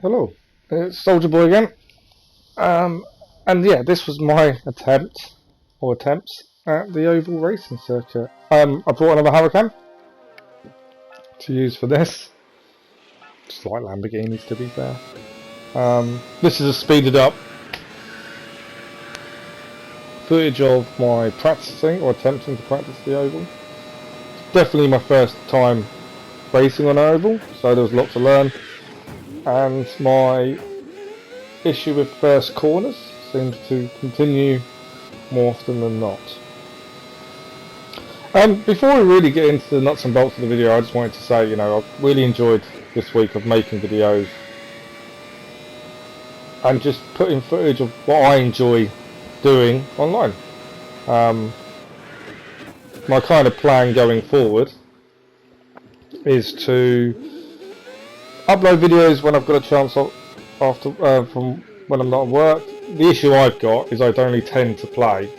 Hello, it's Soldier Boy again. And yeah, this was my attempts at the oval racing circuit. I brought another Hurricane to use for this. Just like Lamborghinis, to be fair. This is a speeded up footage of my practicing or attempting to practice the oval. It's definitely my first time racing on an oval, so there was a lot to learn. And my issue with first corners seems to continue more often than not. Before we really get into the nuts and bolts of the video, I just wanted to say, I've really enjoyed this week of making videos and just putting footage of what I enjoy doing online. My kind of plan going forward is to upload videos when I've got a chance after from when I'm not at work. The issue I've got is I only tend to play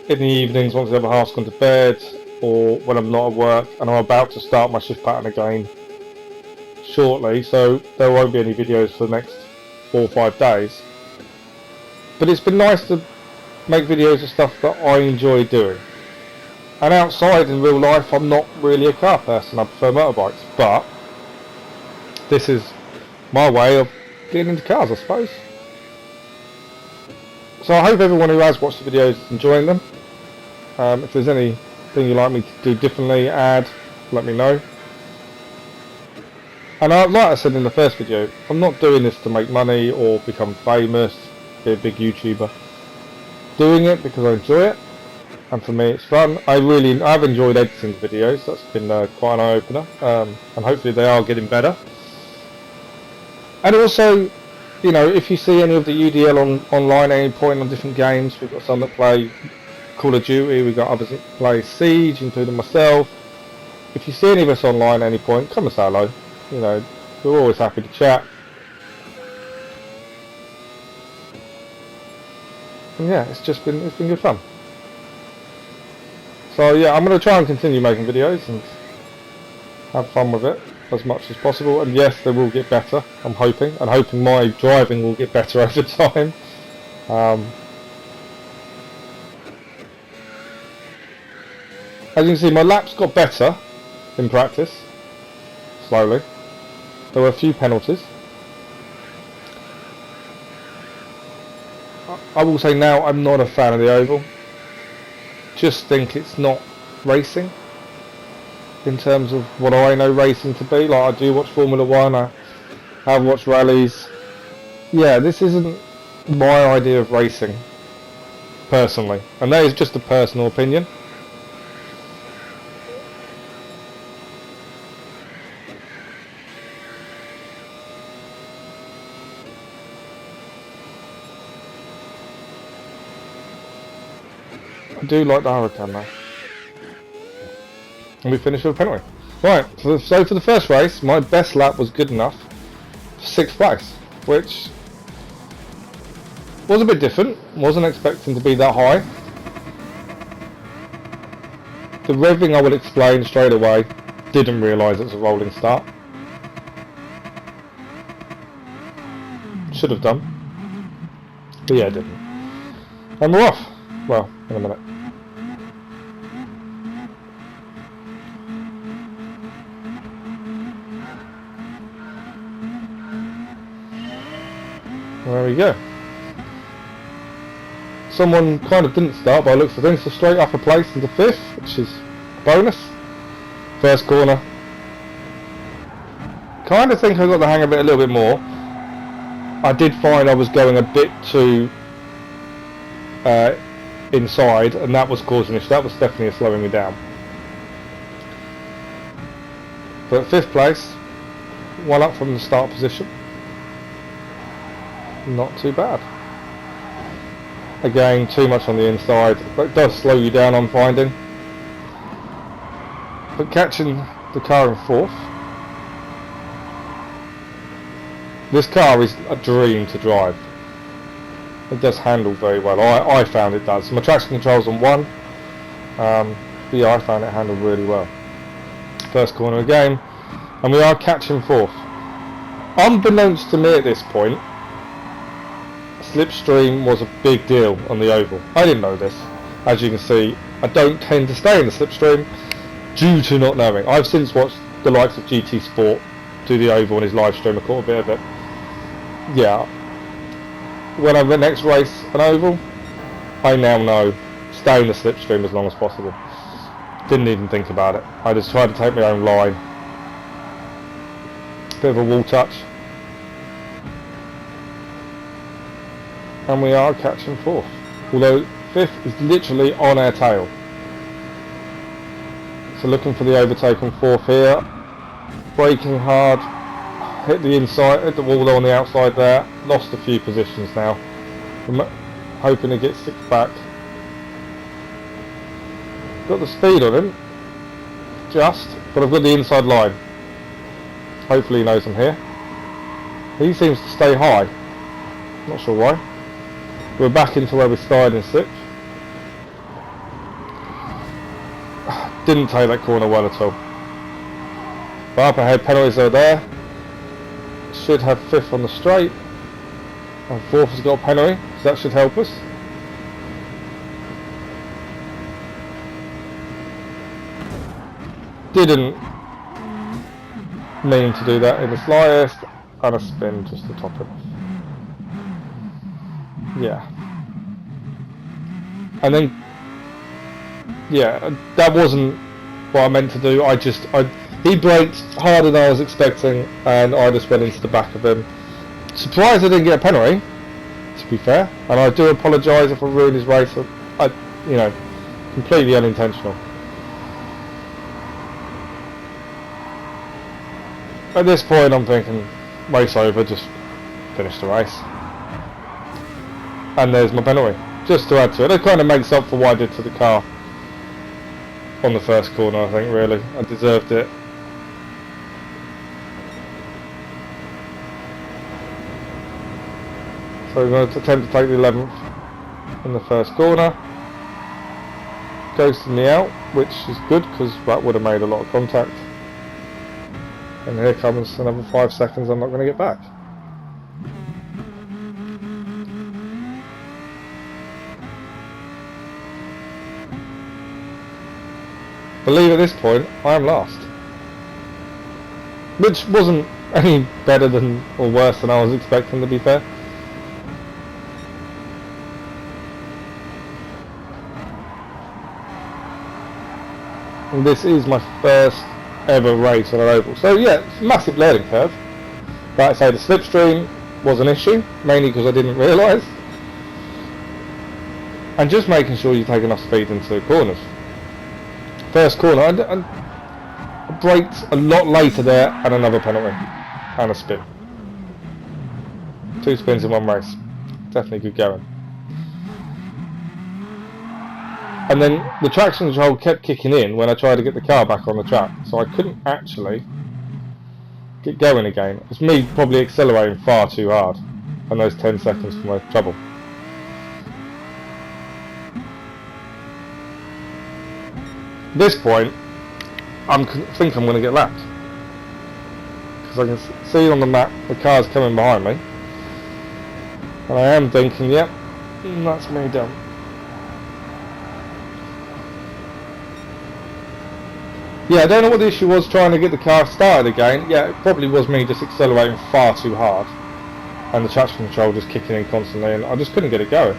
in the evenings once the other half's gone to bed, or when I'm not at work and I'm about to start my shift pattern again shortly, so there won't be any videos for the next 4 or 5 days. But it's been nice to make videos of stuff that I enjoy doing. And outside in real life, I'm not really a car person, I prefer motorbikes, but this is my way of getting into cars, I suppose. So I hope everyone who has watched the videos is enjoying them. If there's anything you'd like me to do differently, let me know. And like I said in the first video, I'm not doing this to make money or become famous, be a big YouTuber. Doing it because I enjoy it, and for me it's fun. I've enjoyed editing videos. That's been quite an eye-opener, and hopefully they are getting better. And also, if you see any of the UDL online at any point on different games, we've got some that play Call of Duty, we've got others that play Siege, including myself. If you see any of us online at any point, come and say hello. We're always happy to chat. And yeah, it's been good fun. So yeah, I'm going to try and continue making videos and have fun with it as much as possible, and yes, they will get better. I'm hoping my driving will get better over time. As you can see, my laps got better in practice, slowly. There were a few penalties. I will say now, I'm not a fan of the oval. Just think it's not racing in terms of what I know racing to be. Like, I do watch Formula 1, I have watched rallies. Yeah, this isn't my idea of racing, personally. And that is just a personal opinion. I do like the Hurricane though. And we finished with a penalty. Right, so for the first race, my best lap was good enough for 6th place, which was a bit different. Wasn't expecting to be that high. The revving, I will explain straight away. Didn't realise it was a rolling start. Should have done. But yeah, didn't. And we're off. Well, in a minute. There we go. Someone kind of didn't start by looks of things, so straight up a place into 5th, which is a bonus. First corner. Kind of think I got the hang of it a little bit more. I did find I was going a bit too inside, and that was causing issue. That was definitely slowing me down. But 5th place, one up from the start position. Not too bad. Again, too much on the inside, but it does slow you down, I'm finding. But catching the car in 4th. This car is a dream to drive. It does handle very well. I found it does. My traction control's on 1. But yeah, I found it handled really well. First corner again, and we are catching 4th. Unbeknownst to me at this point, slipstream was a big deal on the oval. I didn't know this. As you can see, I don't tend to stay in the slipstream due to not knowing. I've since watched the likes of GT Sport do the oval on his live stream. I caught a bit of it. Yeah. When I next race an oval, I now know stay in the slipstream as long as possible. Didn't even think about it. I just tried to take my own line. Bit of a wall touch. And we are catching 4th. Although 5th is literally on our tail. So looking for the overtake on 4th here. Braking hard. Hit the inside, hit the wall on the outside there. Lost a few positions now. I'm hoping to get 6th back. Got the speed on him. Just. But I've got the inside line. Hopefully he knows I'm here. He seems to stay high. Not sure why. We're back into where we started in 6th. Didn't take that corner well at all. But up ahead, penalties are there. Should have 5th on the straight. And 4th has got a penalty, so that should help us. Didn't mean to do that in the slightest, and a spin just to top it off. Yeah. And then, yeah, that wasn't what I meant to do. He braked harder than I was expecting, and I just went into the back of him. Surprised I didn't get a penalty, to be fair, and I do apologise if I ruined his race. You know, completely unintentional. At this point I'm thinking, race over, just finish the race. And there's my penalty, just to add to it. It kind of makes up for what I did to the car on the first corner, I think, really. I deserved it. So we're going to attempt to take the 11th in the first corner. Ghosting me out, which is good because that would have made a lot of contact. And here comes another 5 seconds I'm not going to get back. Believe at this point, I am last. Which wasn't any better than, or worse than I was expecting, to be fair. And this is my first ever race on an oval. So yeah, it's a massive learning curve. Like I say, the slipstream was an issue, mainly because I didn't realise. And just making sure you take enough speed into the corners. First corner, I braked a lot later there, and another penalty. And a spin. 2 spins in one race. Definitely good going. And then the traction control kept kicking in when I tried to get the car back on the track, so I couldn't actually get going again. It was me probably accelerating far too hard, and those 10 seconds for my trouble. At this point, I think I'm going to get lapped, because I can see on the map the car's coming behind me, and I am thinking, yep, that's me done. Yeah, I don't know what the issue was trying to get the car started again. Yeah, it probably was me just accelerating far too hard, and the traction control just kicking in constantly, and I just couldn't get it going.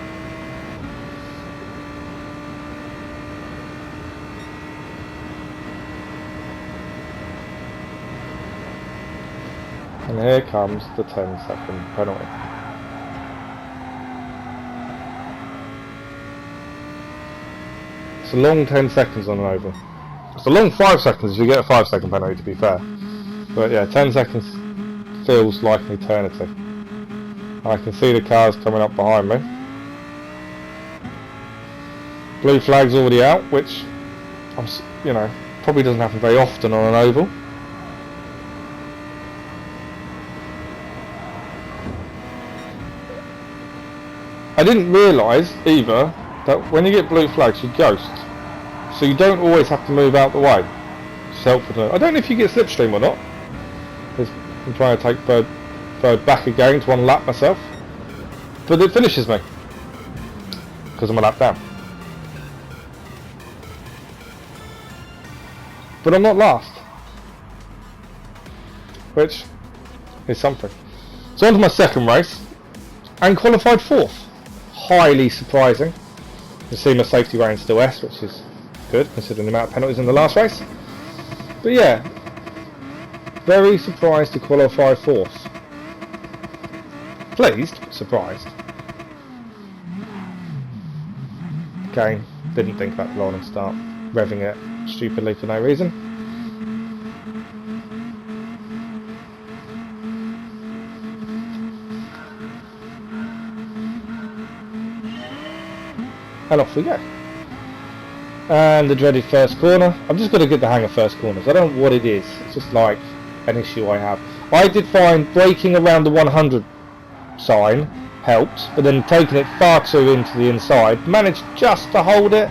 And here comes the 10-second penalty. It's a long 10 seconds on an oval. It's a long 5 seconds if you get a 5-second penalty, to be fair. But yeah, 10 seconds feels like an eternity. I can see the cars coming up behind me. Blue flag's already out, which, you know, probably doesn't happen very often on an oval. I didn't realise either that when you get blue flags you ghost, so you don't always have to move out the way. It's helpful to know. I don't know if you get slipstream or not. I'm trying to take third go back again to unlap myself, but it finishes me because I'm a lap down. But I'm not last, which is something. So on to my second race, and qualified 4th. Highly surprising. You see my safety range still S, which is good considering the amount of penalties in the last race. But yeah, very surprised to qualify 4th. Pleased, but surprised. Again, didn't think about the rolling start, revving it stupidly for no reason. And off we go. And the dreaded first corner. I'm just going to get the hang of first corners. I don't know what it is. It's just like an issue I have. I did find braking around the 100 sign helped, but then taking it far too into the inside, managed just to hold it.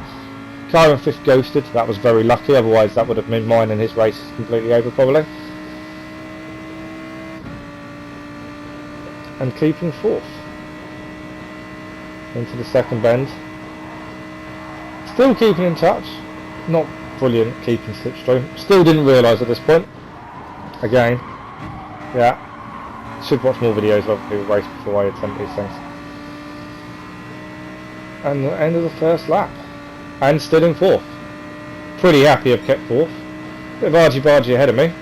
Car in 5th ghosted. That was very lucky. Otherwise that would have been mine and his race is completely over probably. And keeping 4th. Into the second bend. Still keeping in touch, not brilliant keeping slipstream. Still didn't realise at this point. Again, yeah, should watch more videos of the race before I attempt these things. And the end of the first lap, and still in 4th. Pretty happy I've kept 4th. Bit of argy-bargy ahead of me.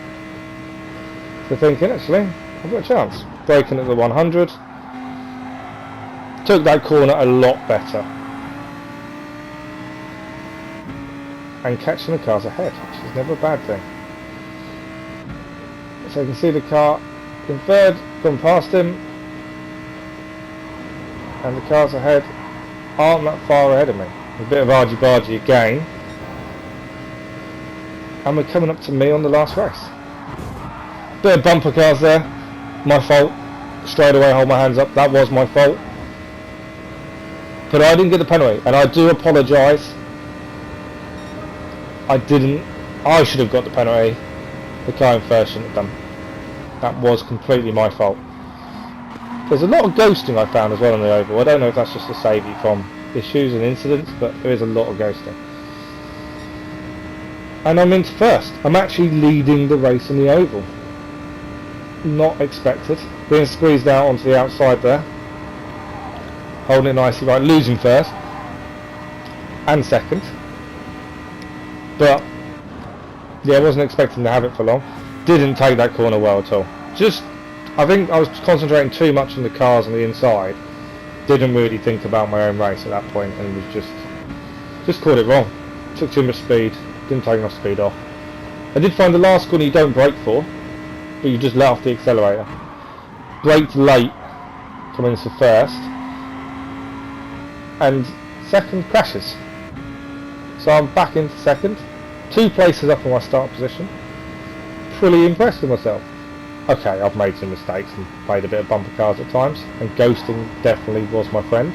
So thinking actually, I've got a chance. Braking at the 100. Took that corner a lot better. And catching the cars ahead, which is never a bad thing. So you can see the car in 3rd, gone past him, and the cars ahead aren't that far ahead of me. A bit of argy-bargy again, and we're coming up to me on the last race. Bit of bumper cars there, my fault. Straight away hold my hands up, that was my fault. But I didn't get the penalty, and I do apologise. I should have got the penalty. The car in 1st shouldn't have done. That was completely my fault. There's a lot of ghosting I found as well on the oval. I don't know if that's just to save you from issues and incidents, but there is a lot of ghosting. And I'm into 1st. I'm actually leading the race in the oval. Not expected. Being squeezed out onto the outside there. Holding it nicely right, losing 1st. And 2nd. But yeah, I wasn't expecting to have it for long. Didn't take that corner well at all. Just, I think I was concentrating too much on the cars on the inside. Didn't really think about my own race at that point, and was just caught it wrong. Took too much speed. Didn't take enough speed off. I did find the last corner you don't brake for, but you just let off the accelerator. Braked late, coming into 1st, and 2nd crashes. So I'm back into 2nd, 2 places up in my start position. Pretty impressed with myself. Okay, I've made some mistakes and played a bit of bumper cars at times, and ghosting definitely was my friend.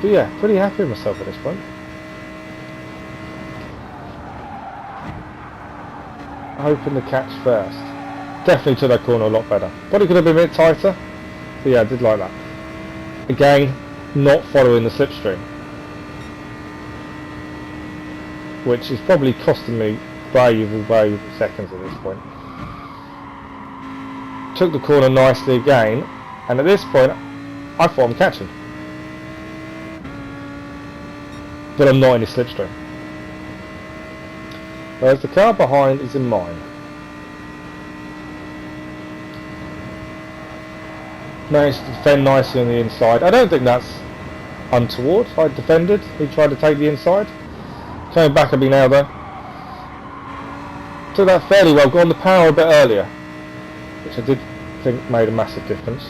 But yeah, pretty happy with myself at this point. Hoping to catch 1st. Definitely took that corner a lot better. Probably could have been a bit tighter, but yeah, I did like that. Again, not following the slipstream, which is probably costing me valuable seconds at this point. Took the corner nicely again, and at this point I thought I'm catching, but I'm not in the slipstream, whereas the car behind is in mine. Managed to defend nicely on the inside. I don't think that's untoward. I defended, he tried to take the inside. Coming back a bit now though. Took that fairly well, got on the power a bit earlier, which I did think made a massive difference.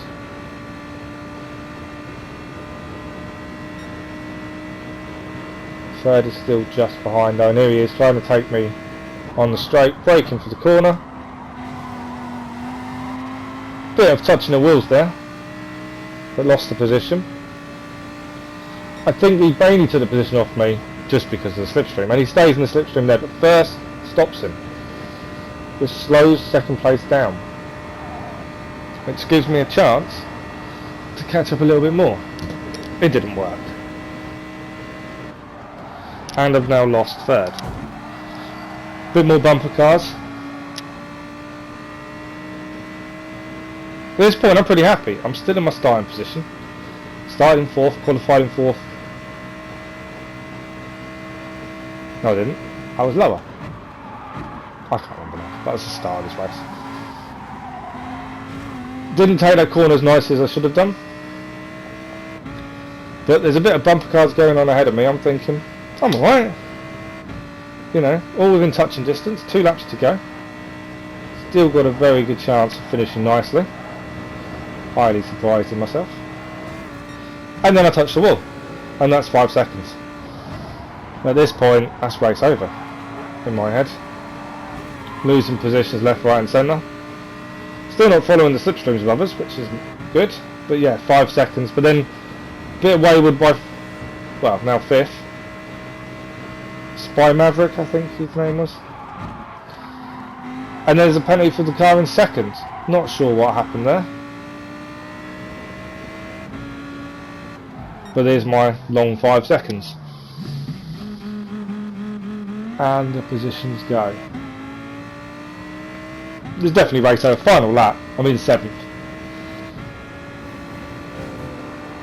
Third is still just behind though, and here he is trying to take me on the straight, braking for the corner. Bit of touching the wheels there, but lost the position. I think he mainly took the position off me just because of the slipstream, and he stays in the slipstream there, but 1st stops him, which slows 2nd place down. which gives me a chance to catch up a little bit more. It didn't work. And I've now lost third. Bit more bumper cars. At this point I'm pretty happy. I'm still in my starting position. Started in 4th, qualified in 4th. No I didn't. I was lower. I can't remember now. That was the start of this race. Didn't take that corner as nicely as I should have done. But there's a bit of bumper cars going on ahead of me. I'm thinking, I'm alright. You know, all within touching distance. 2 laps to go. Still got a very good chance of finishing nicely. Highly surprised in myself. And then I touched the wall. And that's 5 seconds. At this point, that's race over. In my head. Losing positions left, right and centre. Still not following the slipstreams of others, which is good. But yeah, 5 seconds. But then a bit wayward by, well, now 5th. Spy Maverick, I think his name was. And there's a penalty for the car in 2nd. Not sure what happened there. But there's my long 5 seconds. And the positions go. There's definitely race over. Final lap. I'm in 7th.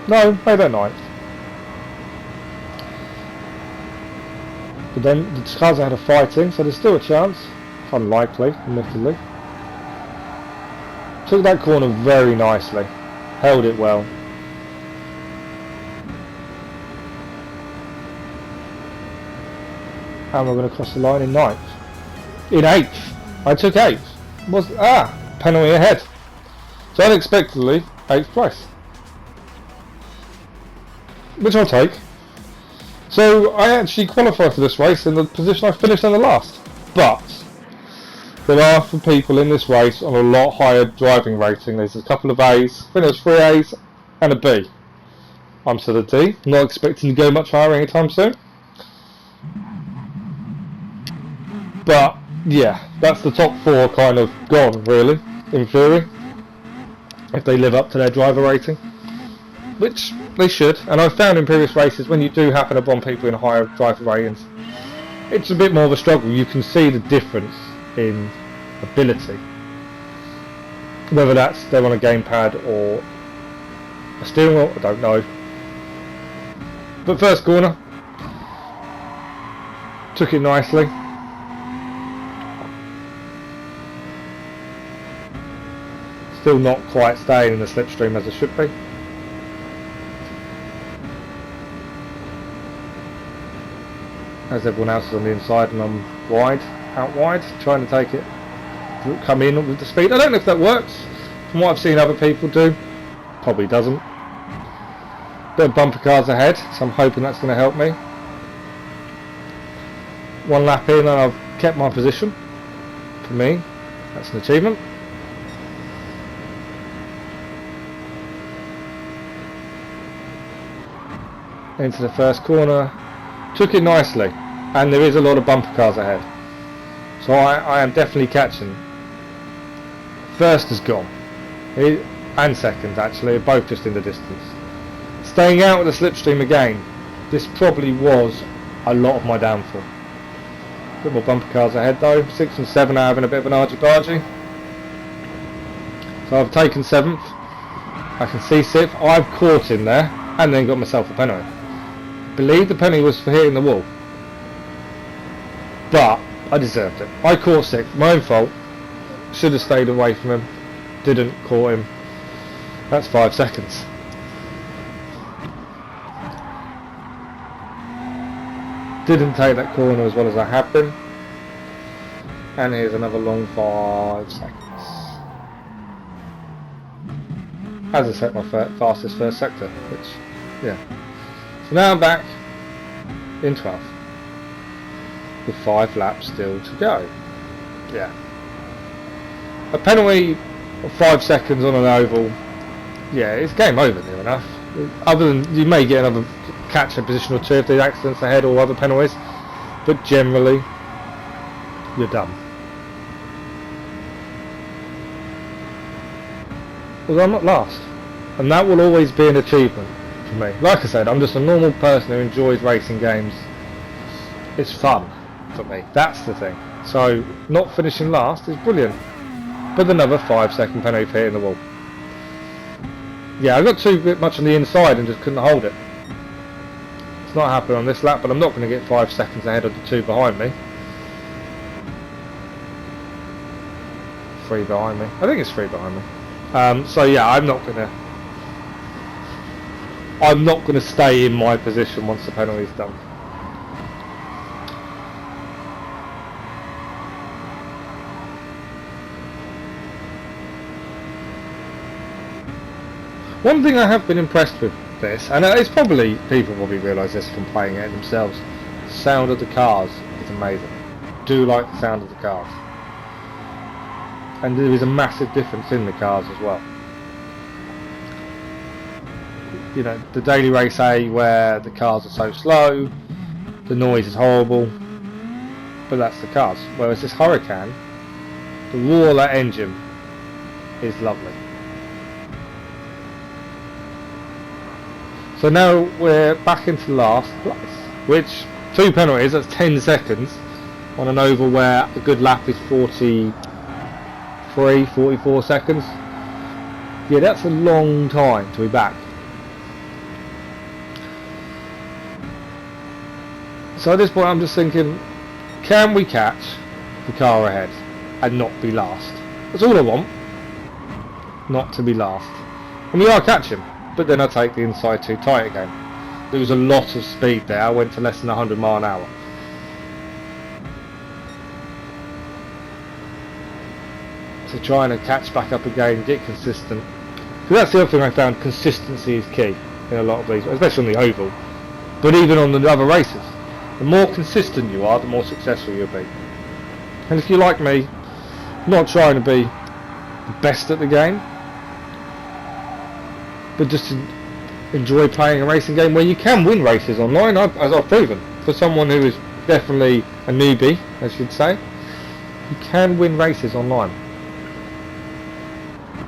No, maybe at 9th. But then the cars ahead are fighting, so there's still a chance. Unlikely, admittedly. Took that corner very nicely. Held it well. And we're going to cross the line in 9th. In 8th. I took 8th. Penalty ahead. So unexpectedly, 8th place. Which I'll take. So I actually qualified for this race in the position I finished in the last. But there are for people in this race on a lot higher driving rating. There's a couple of A's, I think there's 3 A's and a B. I'm still a D, not expecting to go much higher anytime soon. But yeah, that's the top 4 kind of gone really, in theory. If they live up to their driver rating. Which they should, and I've found in previous races when you do happen to bomb people in higher driver ratings, it's a bit more of a struggle. You can see the difference in ability, whether that's they're on a gamepad or a steering wheel, I don't know. But first corner, took it nicely. Still not quite staying in the slipstream as I should be. As everyone else is on the inside and I'm wide, out wide, trying to take it, come in with the speed. I don't know if that works. From what I've seen other people do, probably doesn't. Bit of bumper cars ahead, so I'm hoping that's going to help me. 1 lap in and I've kept my position. For me, that's an achievement. Into the first corner. Took it nicely, and there is a lot of bumper cars ahead, so I am definitely catching. First is gone, and 2nd actually, both just in the distance. Staying out of the slipstream again, this probably was a lot of my downfall. A bit more bumper cars ahead though, 6 and 7 are having a bit of an argy-bargy. So I've taken 7th, I can see 6th, I've caught in there, and then got myself a penalty. I believe the penalty was for hitting the wall, but I deserved it. I caught 6th, my own fault. Should have stayed away from him, didn't, caught him. That's 5 seconds. Didn't take that corner as well as I had been, and here's another long 5 seconds as I set my fastest first sector, which, yeah. So now I'm back in 12th with 5 laps still to go. Yeah. A penalty of 5 seconds on an oval, yeah, it's game over near enough. Other than you may get another catch a position or 2 if there's accidents ahead or other penalties, but generally you're done. was I'm not last, and that will always be an achievement for me. Like I said, I'm just a normal person who enjoys racing games. It's fun for me, that's the thing. So not finishing last is brilliant, but another 5-second penalty for hitting the wall. Yeah, I got too much on the inside and just couldn't hold it. It's not happening on this lap, but I'm not going to get 5 seconds ahead of the two behind me. 3 behind me. I think it's 3 behind me. So yeah, I'm not gonna stay in my position once the penalty is done. One thing I have been impressed with this, and it's probably, people probably realise this from playing it themselves, the sound of the cars is amazing. I do like the sound of the cars. And there is a massive difference in the cars as well. You know, the daily race A where the cars are so slow, the noise is horrible, but that's the cars. Whereas this Hurricane, the roar of that engine is lovely. So now we're back into last place, which 2 penalties, that's 10 seconds on an oval where a good lap is 44 seconds. Yeah, that's a long time to be back. So at this point I'm just thinking, can we catch the car ahead and not be last? That's all I want, not to be last. And we are catching, but then I take the inside too tight again. There was a lot of speed there, I went to less than 100 miles an hour. So trying to catch back up again, get consistent. Because that's the other thing I found, consistency is key in a lot of these, especially on the oval, but even on the other races. The more consistent you are, the more successful you'll be. And if you're like me, not trying to be the best at the game, but just to enjoy playing a racing game where you can win races online, as I've proven. For someone who is definitely a newbie, I should say, you can win races online.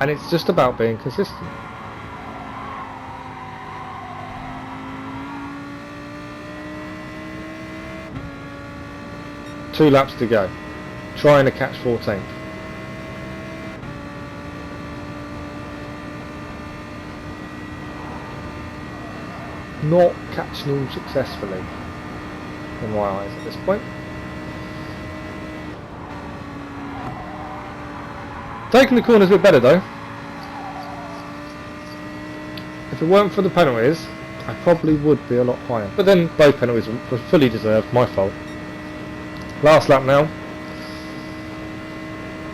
And it's just about being consistent. Two laps to go. Trying to catch 14th. Not catching him successfully, in my eyes at this point. Taking the corners a bit better though. If it weren't for the penalties, I probably would be a lot higher. But then both penalties were fully deserved, my fault. Last lap now.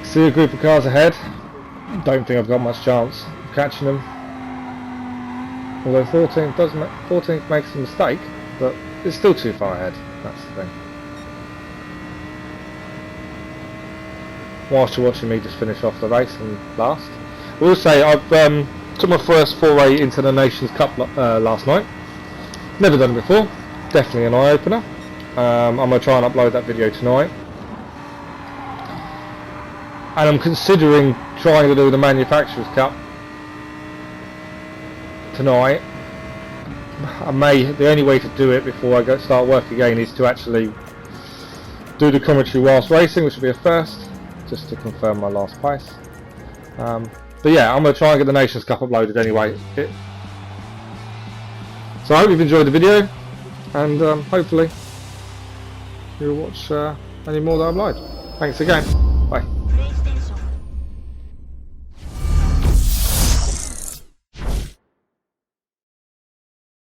See a group of cars ahead. Don't think I've got much chance of catching them. Although 14th makes a mistake, but it's still too far ahead. That's the thing. Whilst you're watching me just finish off the race and last. I will say I've took my first foray into the Nations Cup last night. Never done it before. Definitely an eye opener. I'm going to try and upload that video tonight. And I'm considering trying to do the Manufacturers Cup tonight. The only way to do it before I start work again is to actually do the commentary whilst racing, which will be a first, just to confirm my last place. But yeah, I'm going to try and get the Nations Cup uploaded anyway. So I hope you've enjoyed the video, and hopefully you'll watch any more that I upload. Thanks again.